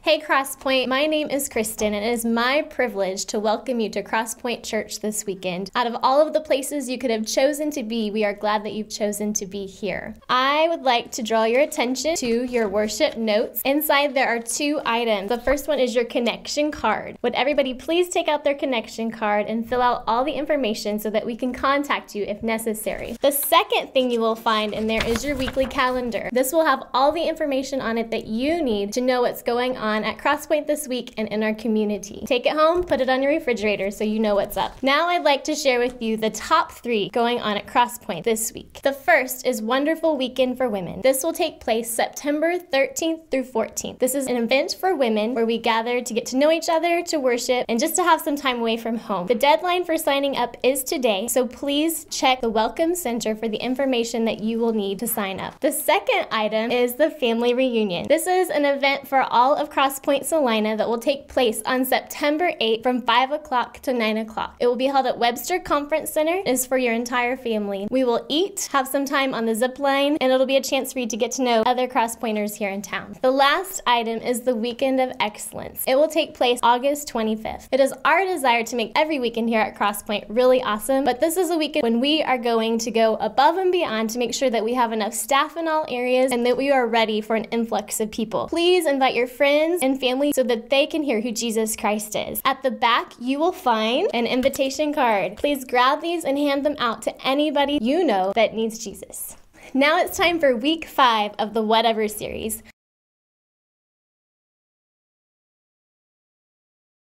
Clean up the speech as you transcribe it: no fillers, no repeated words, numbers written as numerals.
Hey Crosspoint, my name is Kristen and it is my privilege to welcome you to Crosspoint Church this weekend. Out of all of the places you could have chosen to be, we are glad that you've chosen to be here. I would like to draw your attention to your worship notes. Inside there are 2 items. The first one is your connection card. Would everybody please take out their connection card and fill out all the information so that we can contact you if necessary. The second thing you will find in there is your weekly calendar. This will have all the information on it that you need to know what's going on at Crosspoint this week and in our community. Take it home, put it on your refrigerator so you know what's up. Now I'd like to share with you the top 3 going on at Crosspoint this week. The first is Wonderful Weekend for Women. This will take place September 13th through 14th. This is an event for women where we gather to get to know each other, to worship, and just to have some time away from home. The deadline for signing up is today, so please check the Welcome Center for the information that you will need to sign up. The second item is the Family Reunion. This is an event for all of Crosspoint Salina that will take place on September 8th from 5 o'clock to 9 o'clock. It will be held at Webster Conference Center. It is for your entire family. We will eat, have some time on the zip line, and it'll be a chance for you to get to know other Crosspointers here in town. The last item is the Weekend of Excellence. It will take place August 25th. It is our desire to make every weekend here at Crosspoint really awesome, but this is a weekend when we are going to go above and beyond to make sure that we have enough staff in all areas and that we are ready for an influx of people. Please invite your friends and family so that they can hear who Jesus Christ is. At the back, you will find an invitation card. Please grab these and hand them out to anybody you know that needs Jesus. Now it's time for week 5 of the Whatever series.